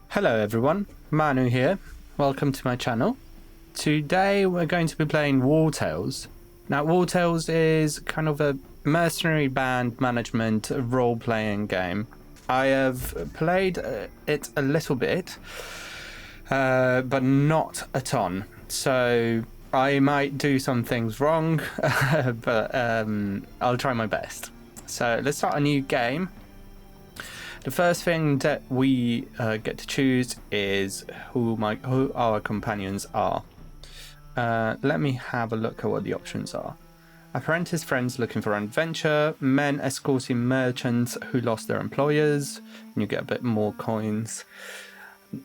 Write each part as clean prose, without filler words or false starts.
Hello everyone, Manu here. Welcome to my channel. Today we're going to be playing Wartales. Now Wartales is kind of a mercenary band management role-playing game. I have played it a little bit, but not a ton. So I might do some things wrong, but I'll try my best. So let's start a new game. The first thing that we get to choose is who our companions are. Let me have a look at what the options are. Apprentice friends looking for adventure, men escorting merchants who lost their employers, and you get a bit more coins.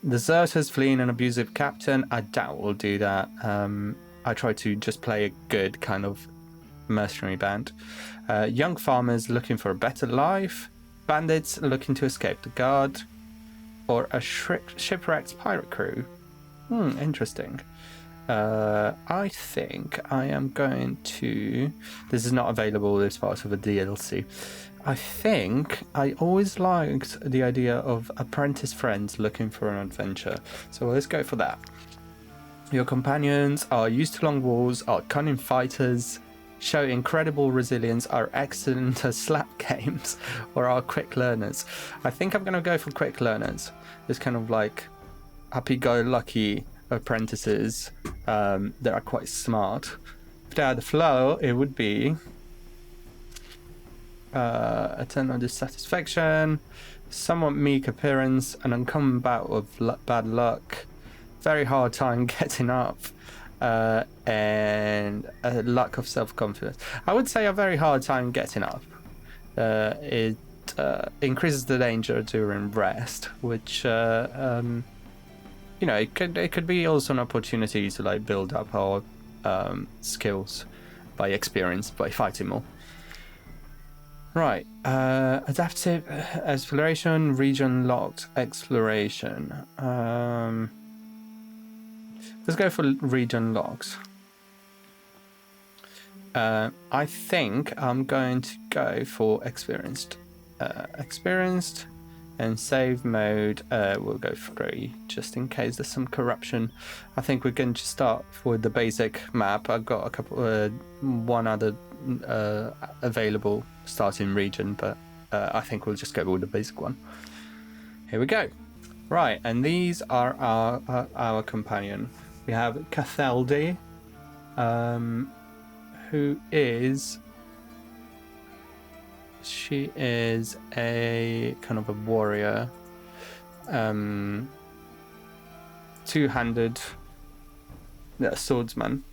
Deserters fleeing an abusive captain, I doubt we'll do that. I try to just play a good kind of mercenary band. Young farmers looking for a better life. Bandits looking to escape the guard, or a shipwrecked pirate crew. Interesting. I think I am going to... This is not available as part of a DLC. I think I always liked the idea of apprentice friends looking for an adventure. So let's go for that. Your companions are used to long walls, are cunning fighters, show incredible resilience, are excellent at slap games, or are quick learners. I think I'm going to go for quick learners. It's kind of like happy-go-lucky apprentices that are quite smart. If they had the flow, it would be a 10 on dissatisfaction, somewhat meek appearance, an uncommon bout of bad luck, very hard time getting up, and a lack of self-confidence. I would say a very hard time getting up. It increases the danger during rest, which it could be also an opportunity to like build up our skills by experience, by fighting more. Right, adaptive exploration, region locked exploration. Let's go for region logs. I think I'm going to go for experienced. Experienced and save mode. We'll go for 3 just in case there's some corruption. I think we can just start with the basic map. I've got a couple, one other available starting region, but I think we'll just go with the basic one. Here we go. Right, and these are our companion. We have Cathalde, who is... She is a kind of a warrior, two-handed swordsman.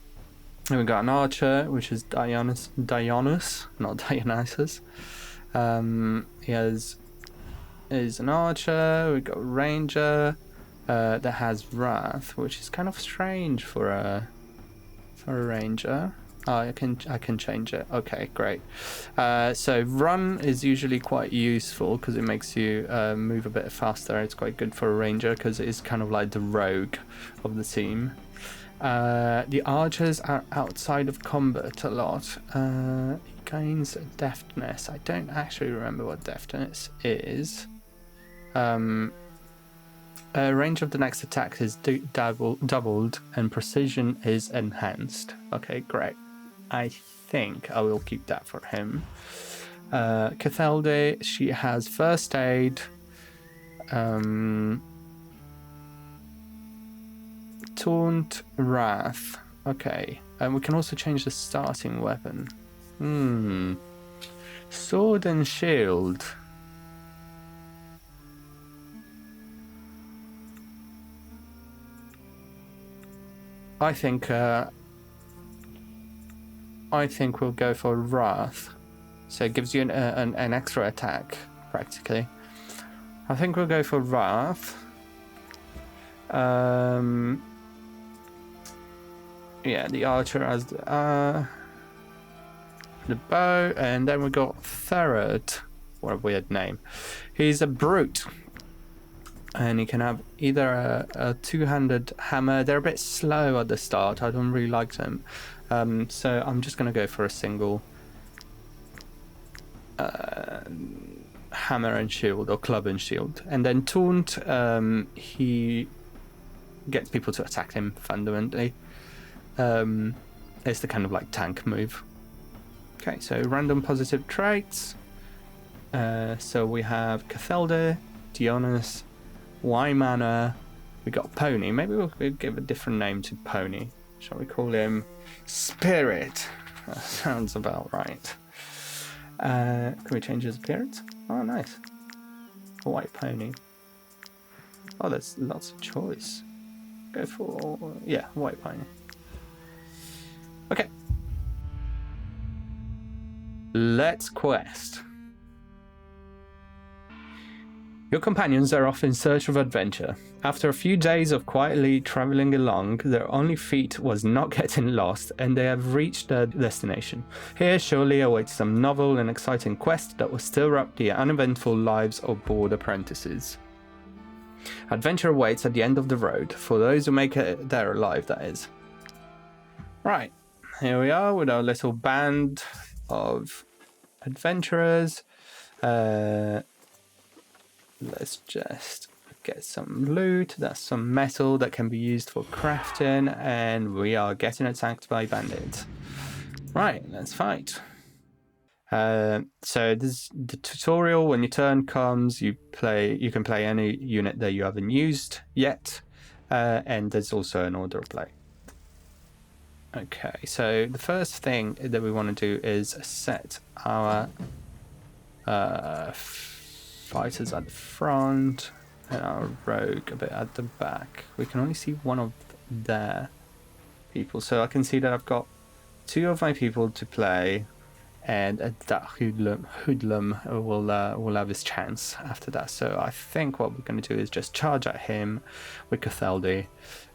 And we got an archer, which is Dionysus, not Dionysus. Is an archer. We got a ranger that has wrath, which is kind of strange for a ranger. Oh, I can change it. Okay, great. So run is usually quite useful because it makes you move a bit faster. It's quite good for a ranger because it is kind of like the rogue of the team. The archers are outside of combat a lot. Gains deftness. I don't actually remember what deftness is. Range of the next attack is doubled and precision is enhanced. Okay, great. I think I will keep that for him. Cathalde, she has first aid, taunt, wrath. Okay, and we can also change the starting weapon. Sword and shield. I think we'll go for wrath, so it gives you an extra attack practically. I think we'll go for wrath. Yeah, the archer has the bow, and then we got third. What a weird name. He's a brute. And you can have either a two-handed hammer. They're a bit slow at the start. I don't really like them. So I'm just going to go for a single hammer and shield or club and shield. And then taunt, he gets people to attack him fundamentally. It's the kind of like tank move. Okay, so random positive traits. So we have Cathelda, Dionys, Wymana. We got Pony. Maybe we'll give a different name to Pony. Shall we call him Spirit? That sounds about right. Can we change his appearance? Oh, nice. A white pony. Oh, there's lots of choice. Go for, yeah, white pony. Okay. Let's quest. Your companions are off in search of adventure. After a few days of quietly travelling along, their only feat was not getting lost, and they have reached their destination. Here surely awaits some novel and exciting quest that will stir up the uneventful lives of bored apprentices. Adventure awaits at the end of the road, for those who make it there alive, that is. Right, here we are with our little band of adventurers. Let's just get some loot. That's some metal that can be used for crafting, and we are getting attacked by bandits. Right, let's fight. So this is the tutorial. When your turn comes, you can play any unit that you haven't used yet, and there's also an order of play. Okay, so the first thing that we want to do is set our fighters at the front and our rogue a bit at the back. We can only see one of their people, so I can see that I've got two of my people to play, and that hoodlum will have his chance after that. So I think what we're going to do is just charge at him with Cathelda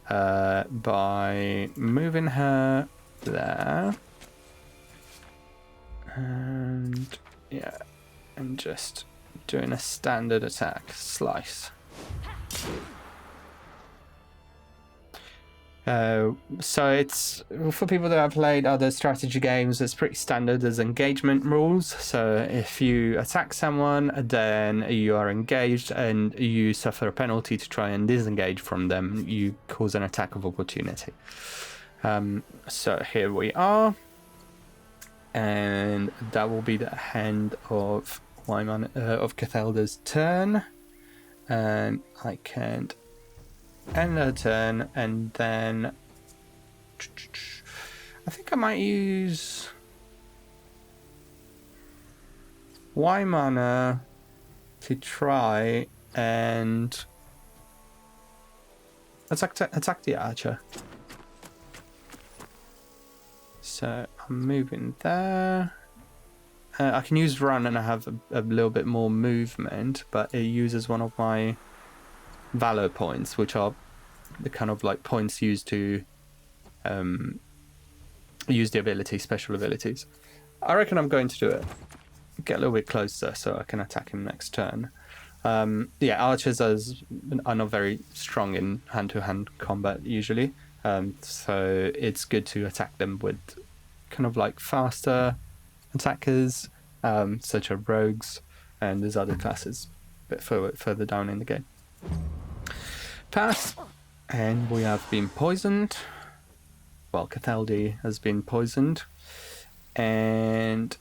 by moving her there, and yeah, and just doing a standard attack, slice. So it's, for people that have played other strategy games, it's pretty standard. There's engagement rules. So if you attack someone, then you are engaged and you suffer a penalty to try and disengage from them. You cause an attack of opportunity. So here we are, and that will be the end of of Cathelda's turn, and I can end her turn, and then I think I might use Wymana to try and attack the archer. So I'm moving there. I can use run and I have a little bit more movement, but it uses one of my valor points, which are the kind of like points used to use the ability, special abilities. I reckon I'm going to do it. Get a little bit closer so I can attack him next turn. Yeah, archers are not very strong in hand-to-hand combat usually, so it's good to attack them with kind of like faster attackers, such as rogues, and there's other classes a bit further down in the game. Pass, and we have been poisoned. Well, Cathelda has been poisoned, and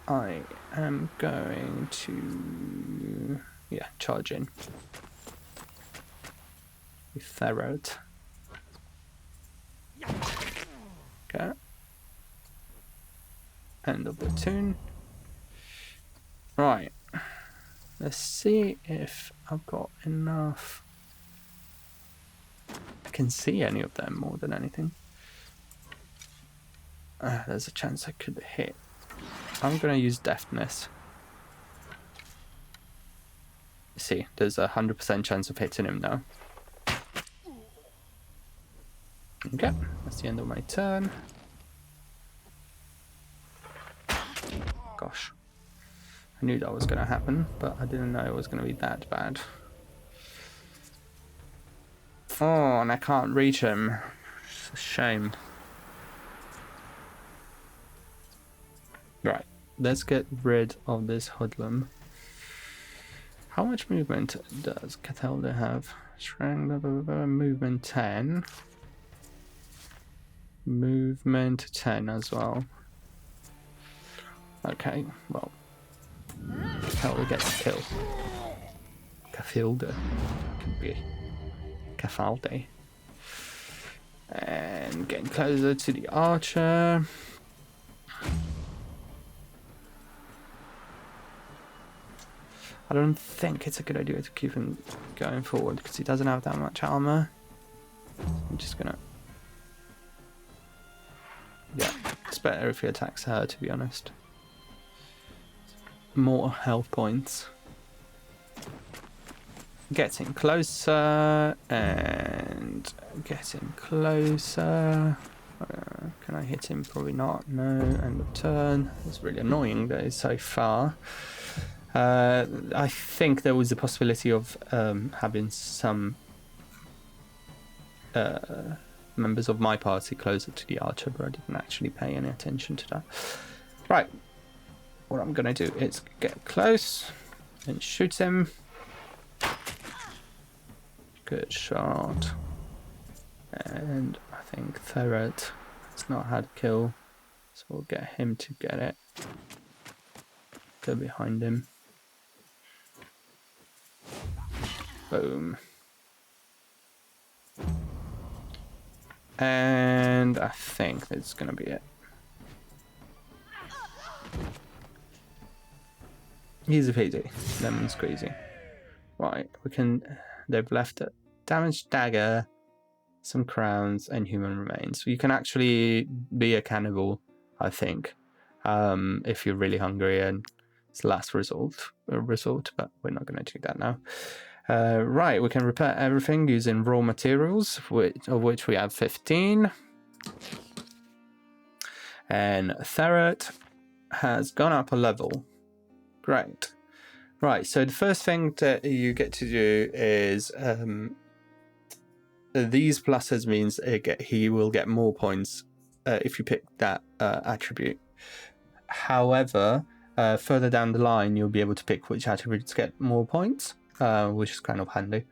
I am going to, yeah, charge in. We ferret. Okay. End of the turn. Right. Let's see if I've got enough. I can see any of them more than anything. There's a chance I could hit. I'm going to use deftness. See, there's 100% chance of hitting him now. Okay, that's the end of my turn. Gosh, I knew that was going to happen, but I didn't know it was going to be that bad. Oh, and I can't reach him. It's a shame. Right, let's get rid of this hoodlum. How much movement does Catalda have? Strength, blah, blah, blah, movement 10. Movement 10 as well. Okay, well. Catalda gets killed. Cafilda. Could be Cafalde. And getting closer to the archer. I don't think it's a good idea to keep him going forward because he doesn't have that much armor. I'm just gonna... Yeah, it's better if he attacks her, to be honest. More health points. Getting closer and getting closer. Can I hit him? Probably not. No. End of turn. It's really annoying that he's so far. I think there was a possibility of having some members of my party closer to the archer, but I didn't actually pay any attention to that. Right. What I'm going to do is get close and shoot him. Good shot. And I think Ferret has not had a kill, so we'll get him to get it. Go behind him. Boom. And I think that's going to be it. Easy peasy, lemon squeezy. Right, we can... They've left a damaged dagger, some crowns, and human remains. So you can actually be a cannibal, I think, if you're really hungry, and it's the last resort, but we're not going to do that now. Right, we can repair everything using raw materials, of which we have 15. And Ferret has gone up a level. Great. Right, so the first thing that you get to do is these pluses means he will get more points if you pick that attribute. However, further down the line, you'll be able to pick which attributes get more points, which is kind of handy.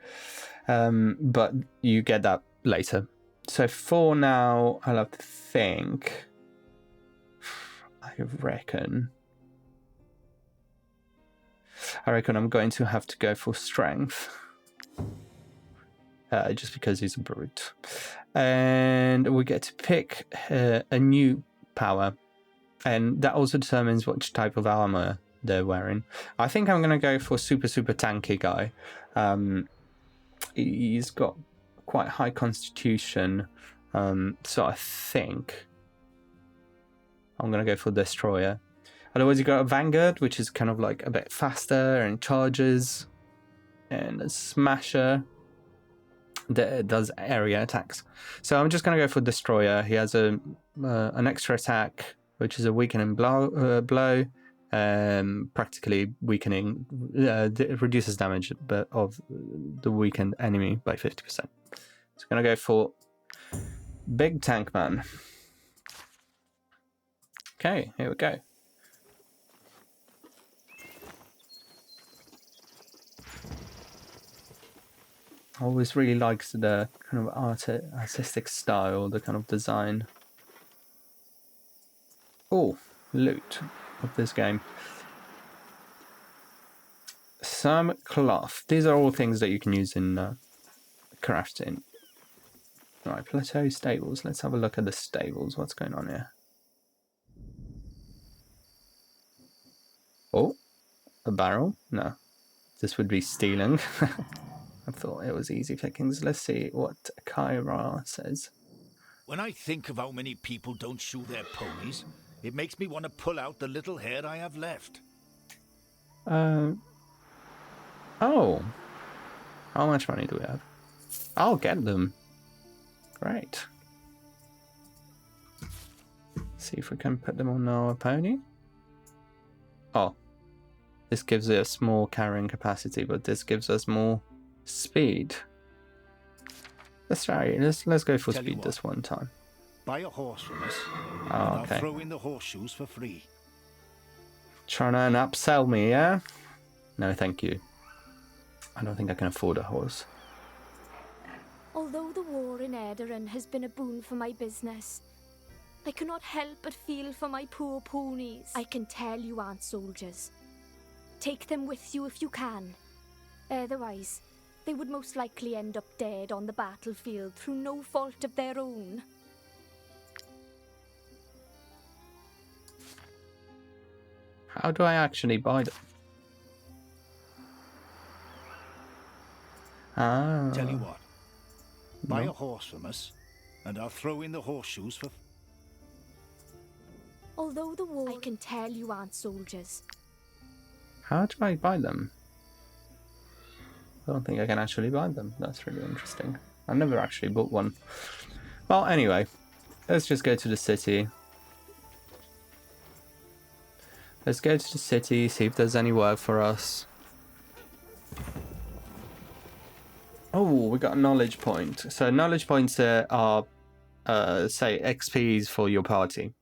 But you get that later. So for now, I'll have to think. I reckon I'm going to have to go for strength. Just because he's a brute. And we get to pick a new power. And that also determines which type of armor they're wearing. I think I'm going to go for super tanky guy. He's got quite high constitution. So I think I'm going to go for destroyer. Otherwise, you got a Vanguard, which is kind of like a bit faster and charges, and a Smasher that does area attacks. So I'm just going to go for Destroyer. He has an extra attack, which is a weakening blow, practically weakening, reduces damage of the weakened enemy by 50%. So I'm going to go for Big Tank Man. Okay, here we go. I always really likes the kind of artistic style, the kind of design. Oh, loot of this game. Some cloth. These are all things that you can use in crafting. Right, plateau stables. Let's have a look at the stables. What's going on here? Oh, a barrel? No, this would be stealing. I thought it was easy pickings. Let's see what Kyra says. When I think of how many people don't shoe their ponies, it makes me want to pull out the little hair I have left. Oh. How much money do we have? I'll get them. Great. See if we can put them on our pony. Oh. This gives us more carrying capacity, but this gives us more speed. Let's try it. Let's go for speed this one time. Buy a horse from us, Oh, and okay. I'll throw in the horseshoes for free. Trying to upsell me, yeah? No, thank you. I don't think I can afford a horse. Although the war in Edaran has been a boon for my business, I cannot help but feel for my poor ponies. I can tell you aren't soldiers. Take them with you if you can. Otherwise, they would most likely end up dead on the battlefield through no fault of their own. How do I actually buy them? Ah. Tell you what, buy No. a horse from us, and I'll throw in the horseshoes for... Although the war... I can tell you aren't soldiers. How do I buy them? I don't think I can actually buy them. That's really interesting. I've never actually bought one. Well, anyway, let's just go to the city. Let's go to the city, see if there's any work for us. Oh, we got a knowledge point. So knowledge points are, say, XPs for your party.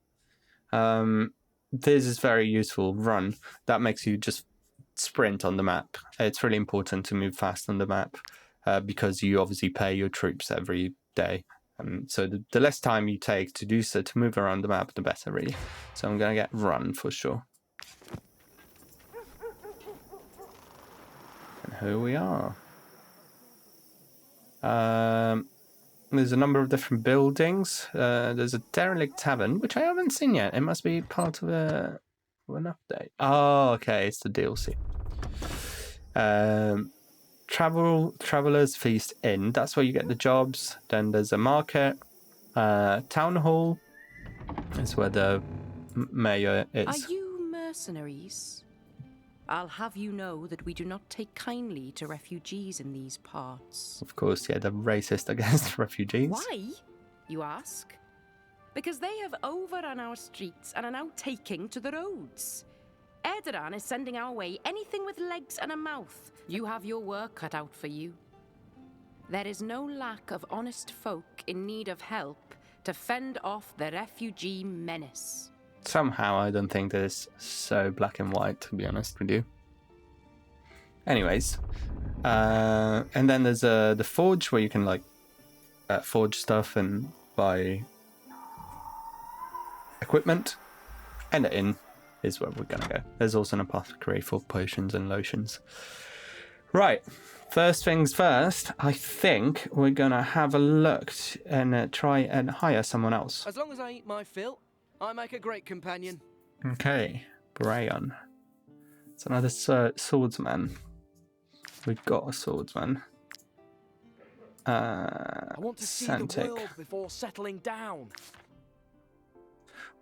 This is very useful. Run. That makes you just sprint on the map. It's really important to move fast on the map because you obviously pay your troops every day. So the less time you take to do so, to move around the map, the better, really. So I'm going to get run for sure. And here we are. There's a number of different buildings. There's a derelict tavern, which I haven't seen yet. It must be part of an update. Oh, okay, it's the DLC. Travelers Feast Inn. That's where you get the jobs. Then there's a market. Town hall. That's where the mayor is. Are you mercenaries? I'll have you know that we do not take kindly to refugees in these parts. Of course, yeah, they're racist against refugees. Why, you ask? Because they have overrun our streets and are now taking to the roads. Edaran is sending our way anything with legs and a mouth. You have your work cut out for you. There is no lack of honest folk in need of help to fend off the refugee menace. Somehow, I don't think that it's so black and white, to be honest with you. Anyways, and then there's the forge where you can like forge stuff and buy equipment, and the inn is where we're gonna go. There's also an apothecary for potions and lotions. Right, first things first, I think we're gonna have a look and try and hire someone else. As long as I eat my fill, I make a great companion. Okay, Brayon. It's another swordsman. We've got a swordsman. I want to see the Santic. world before settling down.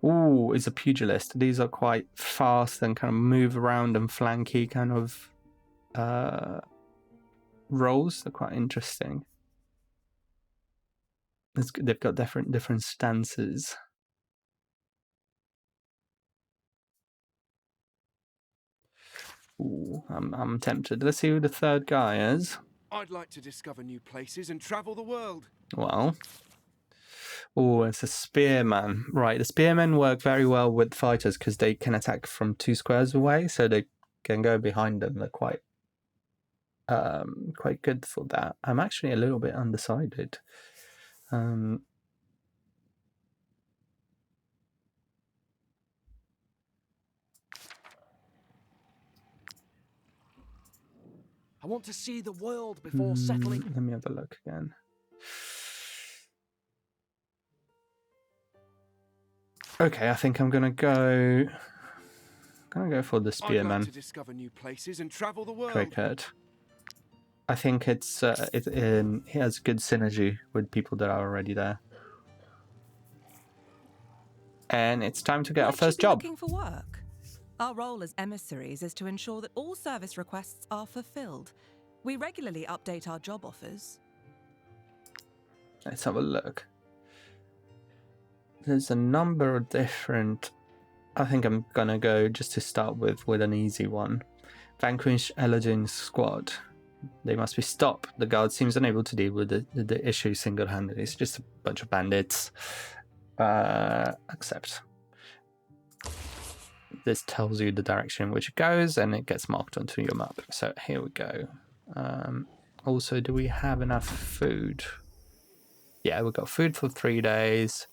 Ooh, is a pugilist. These are quite fast and kind of move around and flanky kind of roles. They're quite interesting. They've got different stances. Ooh, I'm tempted. Let's see who the third guy is. I'd like to discover new places and travel the world. Well, oh, it's a spearman. Right, the spearmen work very well with fighters because they can attack from 2 squares away, so they can go behind them. They're quite good for that. I'm actually a little bit undecided. I want to see the world before settling. Let me have a look again. Okay, I think I'm gonna go for the I'd spearman. like to discover new places and travel the world. Cricket. I think he has good synergy with people that are already there. And it's time to get our Might you first be job. Looking for work. Our role as emissaries is to ensure that all service requests are fulfilled. We regularly update our job offers. Let's have a look. There's a number of different... I think I'm gonna go just to start with an easy one. Vanquish Eladin's squad. They must be stopped. The guard seems unable to deal with the issue single-handedly. It's just a bunch of bandits. Accept. This tells you the direction in which it goes, and it gets marked onto your map. So here we go. Also, do we have enough food? Yeah, we've got food for 3 days.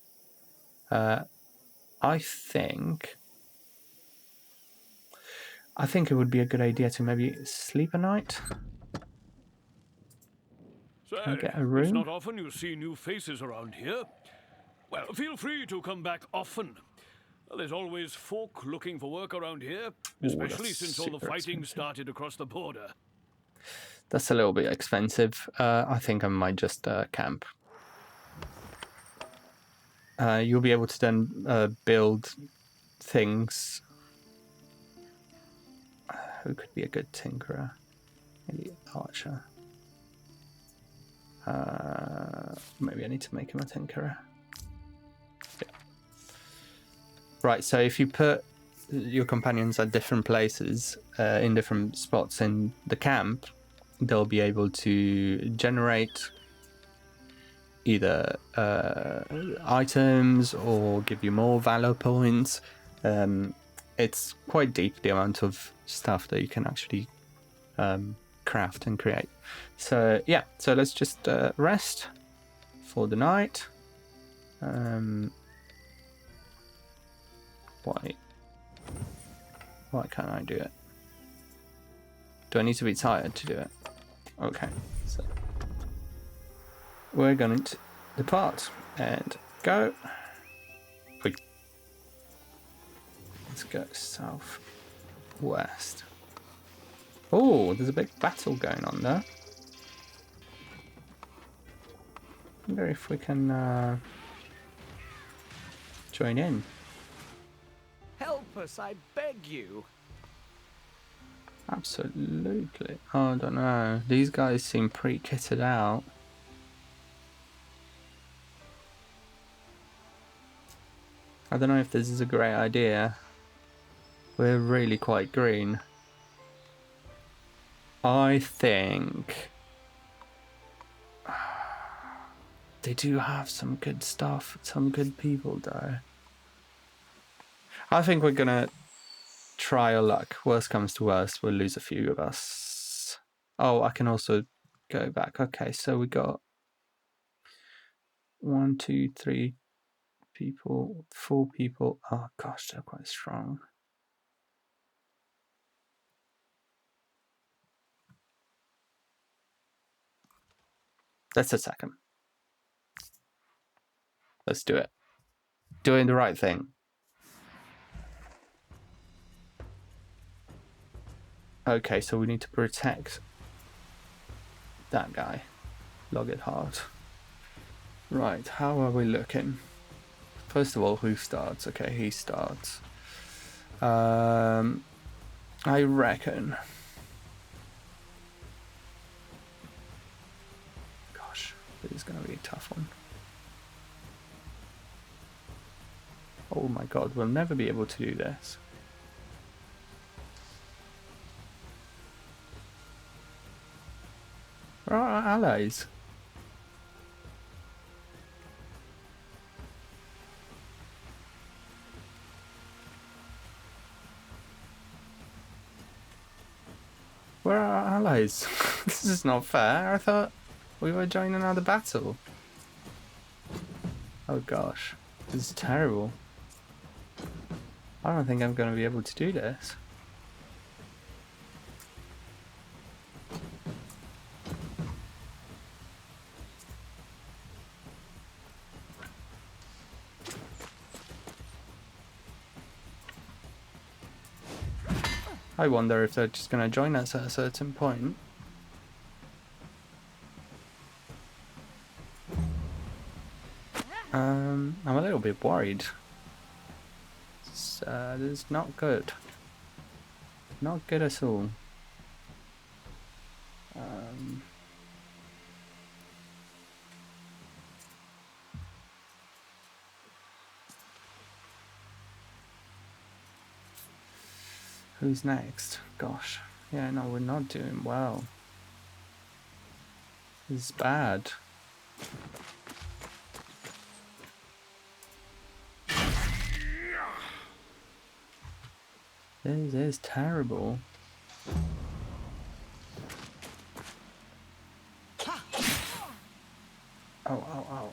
I think it would be a good idea to maybe sleep a night. Can I get a It's room? not often you see new faces around here. Well, feel free to come back often. There's always folk looking for work around here, especially that's since all the super fighting expensive. started across the border. That's a little bit expensive. I think I might just camp. You'll be able to then build things. Who could be a good tinkerer? Maybe archer. Maybe I need to make him a tinkerer. Yeah. Right, so if you put your companions at different places, in different spots in the camp, they'll be able to generate either items or give you more valor points. It's quite deep, the amount of stuff that you can actually craft and create. So yeah, so let's just rest for the night. Why can't I do it? Do I need to be tired to do it? Okay, so we're going to depart and go. Wait. Let's go south west. Oh, there's a big battle going on there. I wonder if we can join in. Help us, I beg you. Absolutely. Oh, I don't know. These guys seem pretty kitted out. I don't know if this is a great idea. We're really quite green. I think they do have some good stuff, some good people though. I think we're gonna try our luck. Worst comes to worst, we'll lose a few of us. Oh, I can also go back. Okay, so we got 1, 2, 3 people, 4 people. Oh gosh, they're quite strong. Let's attack them. Let's do it. Doing the right thing. Okay, so we need to protect that guy. Log it hard. Right, how are we looking? First of all, who starts? Okay, he starts. I reckon. Gosh, this is going to be a tough one. Oh my god, we'll never be able to do this. Where are our allies? Where are our allies? This is not fair. I thought we were joining another battle. Oh gosh, this is terrible. I don't think I'm going to be able to do this. I wonder if they're just going to join us at a certain point. I'm a little bit worried. This is not good. Not good at all. Who's next? Gosh. Yeah, no, we're not doing well. This is bad. This is terrible. Oh.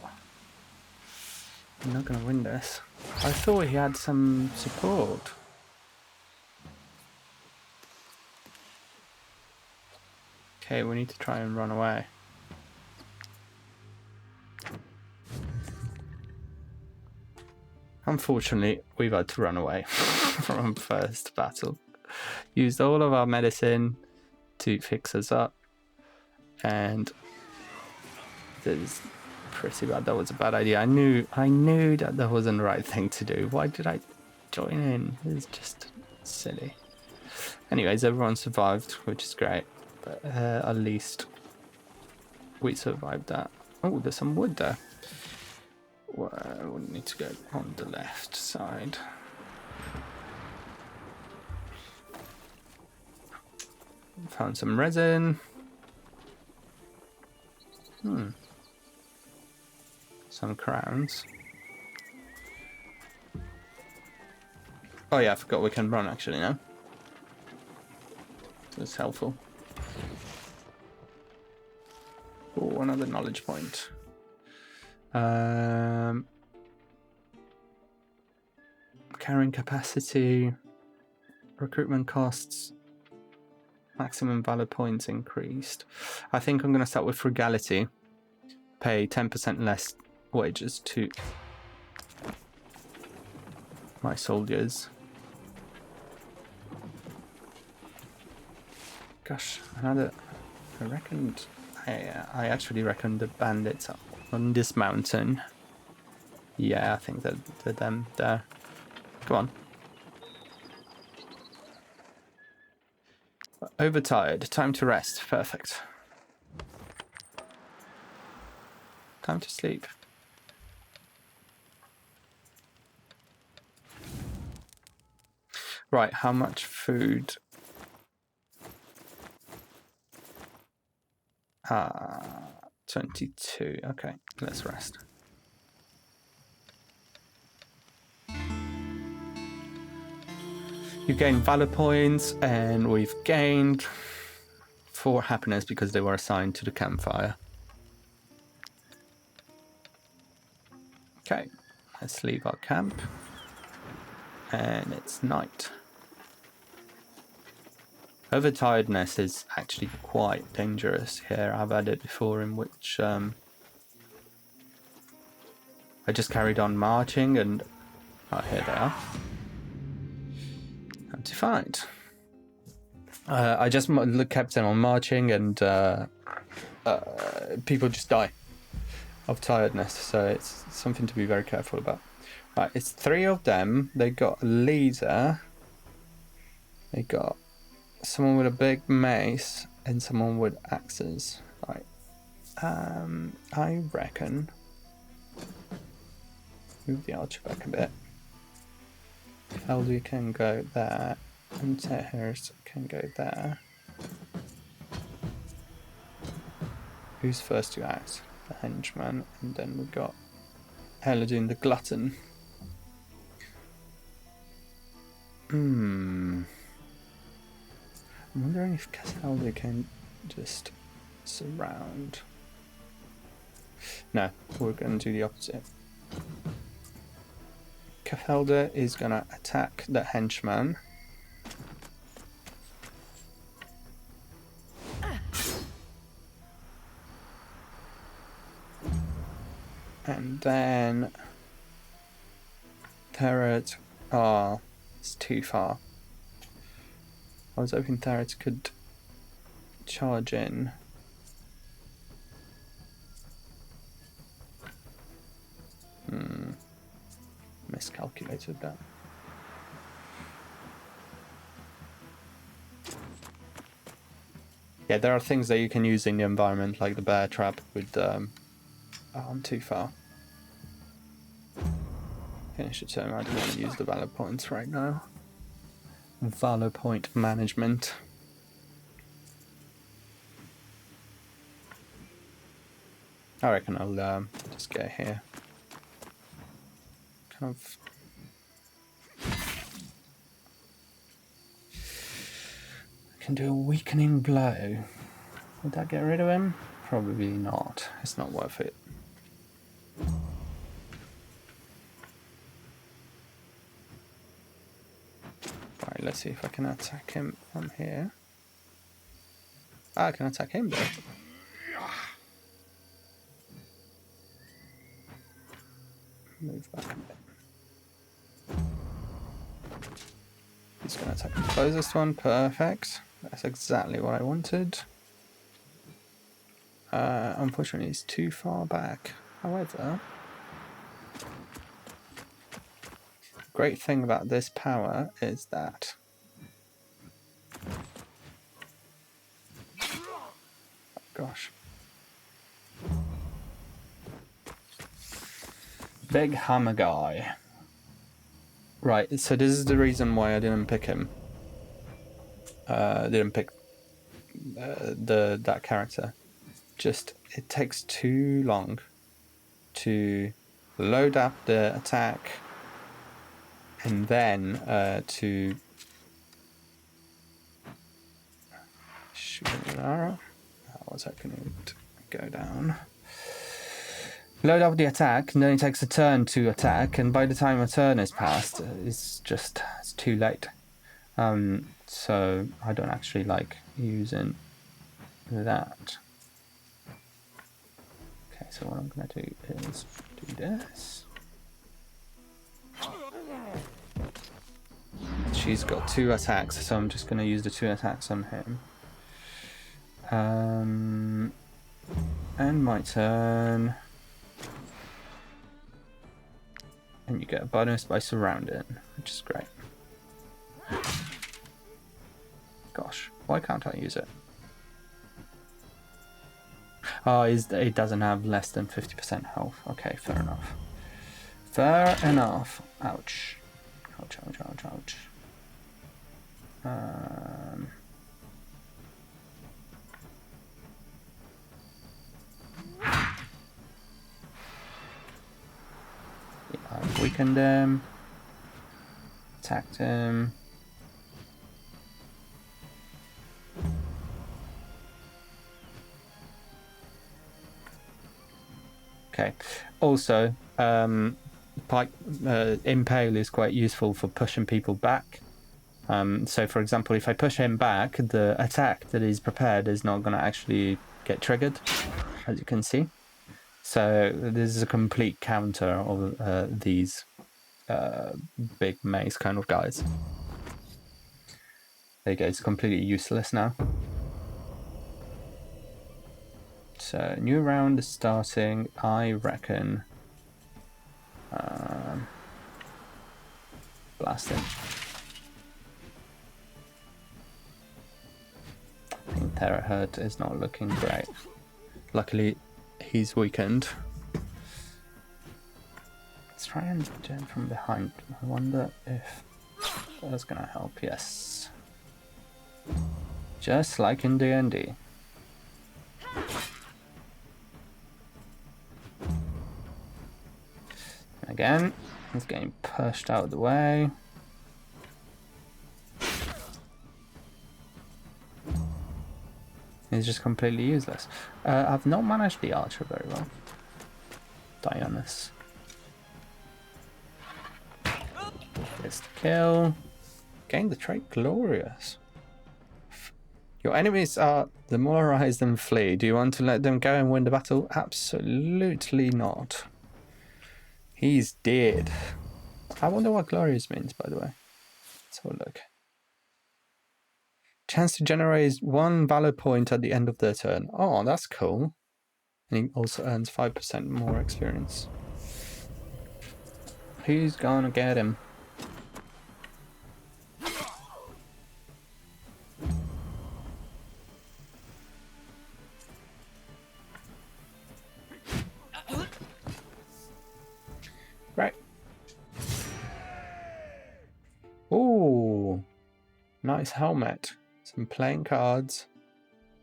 I'm not gonna win this. I thought he had some support. Okay, we need to try and run away. Unfortunately, we've had to run away from first battle. Used all of our medicine to fix us up, and this is pretty bad. That was a bad idea. I knew that wasn't the right thing to do. Why did I join in? It's just silly. Anyways, everyone survived, which is great. But at least we survived that. Oh, there's some wood there. Well, we need to go on the left side. Found some resin. Some crowns. Oh yeah, I forgot we can run actually now. That's helpful. Oh, another knowledge point. Carrying capacity, recruitment costs, maximum valor points increased. I think I'm going to start with frugality. Pay 10% less wages to my soldiers. Gosh, I actually reckoned the bandits are on this mountain. Yeah, I think that they're them there. Come on. Overtired. Time to rest. Perfect. Time to sleep. Right, how much food? 22. Okay, let's rest. You gain valor points, and we've gained 4 happiness because they were assigned to the campfire. Okay, let's leave our camp. And it's night. Overtiredness is actually quite dangerous here. I've had it before in which I just carried on marching and... oh, here they are. Empty find. I just kept on marching and people just die of tiredness, so it's something to be very careful about. Right, it's 3 of them. They got a laser. They got someone with a big mace and someone with axes. Right. I reckon move the archer back a bit. Elder can go there, and Tehers can go there. Who's first to act? The henchman, and then we've got Eladin the glutton. I'm wondering if Casaldi can just surround. No, we're going to do the opposite. Cafelda is going to attack the henchman. And then Theret, it's too far. I was hoping Theret could charge in. Miscalculated that. Yeah, there are things that you can use in the environment, like the bear trap with I'm too far. Finish the turn. I don't want to use the valor points right now. Valor point management. I reckon I'll just go here. Kind of. I can do a weakening blow. Would that get rid of him? Probably not. It's not worth it. Right, let's see if I can attack him from here. Ah, I can attack him though. Move back a bit. He's going to attack the closest one. Perfect. That's exactly what I wanted. Unfortunately, he's too far back. However, the great thing about this power is that gosh. Big hammer guy. Right, so this is the reason why I didn't pick him. Didn't pick that character. Just, it takes too long to load up the attack and then to shoot an arrow. I was hoping it would go down. Load up the attack, and then it takes a turn to attack, and by the time a turn is passed, it's too late. So I don't actually like using that. Okay, so what I'm going to do is do this. She's got 2 attacks, so I'm just going to use the 2 attacks on him. And my turn. And you get a bonus by surrounding, which is great. Gosh, why can't I use it? Oh, it doesn't have less than 50% health. Okay, fair enough. Fair enough. Ouch. Ouch, ouch, ouch, ouch. Yeah, I've weakened him. Attacked him. Okay. Also, Impale is quite useful for pushing people back. So, for example, if I push him back, the attack that is prepared is not going to actually get triggered, as you can see. So, this is a complete counter of these big mace kind of guys. There you go, it's completely useless now. So, new round is starting, I reckon. Blast him. I think Teraherb is not looking great. Luckily, he's weakened. Let's try and do it from behind. I wonder if that's gonna help. Yes. Just like in D&D. Again, he's getting pushed out of the way. He's just completely useless. I've not managed the archer very well. Dionysus. Fist kill. Gain the trait Glorious. Your enemies are demoralized and flee. Do you want to let them go and win the battle? Absolutely not. He's dead. I wonder what Glorious means, by the way. Let's have a look. Chance to generate 1 valor point at the end of their turn. Oh, that's cool. And he also earns 5% more experience. Who's gonna get him? Right. Ooh, nice helmet. Some playing cards,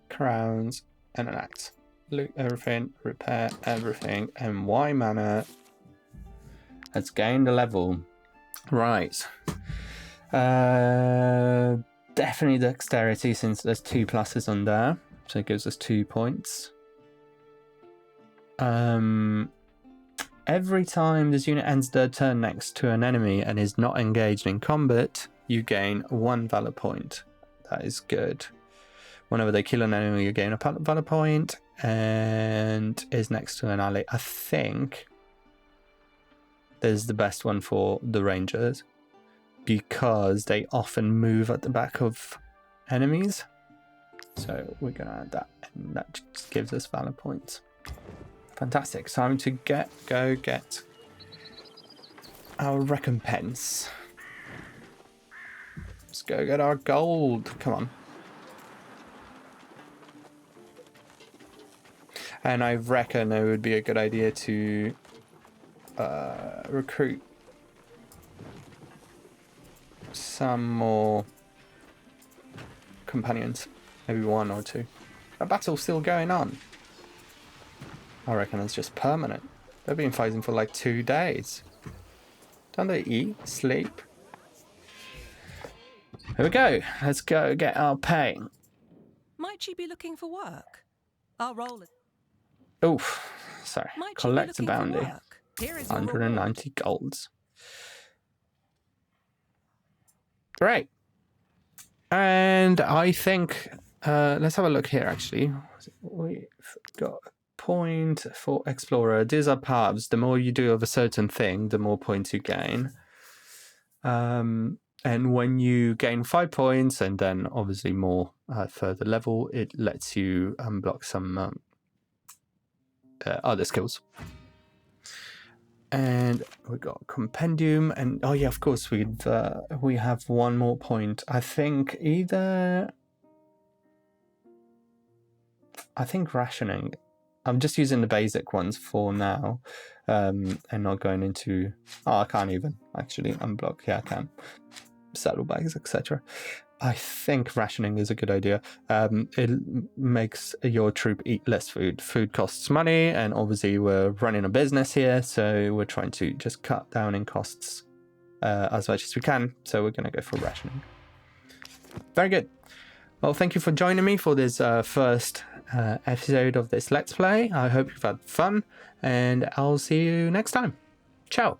crowns, and an axe. Loot everything, repair everything, and Y mana. Let's gain the level. Right. Definitely dexterity since there's 2 pluses on there. So it gives us 2 points. Every time this unit ends their turn next to an enemy and is not engaged in combat, you gain 1 valor point. That is good. Whenever they kill an enemy, you gain a valor point, and is next to an ally. I think this is the best one for the Rangers, because they often move at the back of enemies. So we're going to add that, and that just gives us valor points. Fantastic. Time to go get our recompense. Let's go get our gold. Come on. And I reckon it would be a good idea to recruit some more companions. Maybe 1 or 2. A battle's still going on. I reckon it's just permanent. They've been fighting for like 2 days. Don't they eat, sleep? Here we go. Let's go get our pay. Might you be looking for work? Our role is... Oof. Sorry. Collect a bounty. Here is 190 golds. Great. And I think... let's have a look here, actually. We've got a point for Explorer. These are paths. The more you do of a certain thing, the more points you gain. And when you gain 5 points, and then obviously more further level, it lets you unblock some other skills. And we got compendium, and oh yeah, of course we have 1 more point. I think rationing. I'm just using the basic ones for now, and not going into... Oh, I can't even actually unblock. Yeah, I can. Saddlebags, etc. I think rationing is a good idea. It makes your troop eat less food. Food costs money, and obviously we're running a business here, so we're trying to just cut down in costs as much as we can. So we're going to go for rationing. Very good. Well, thank you for joining me for this first episode of this Let's Play. I hope you've had fun, and I'll see you next time. Ciao.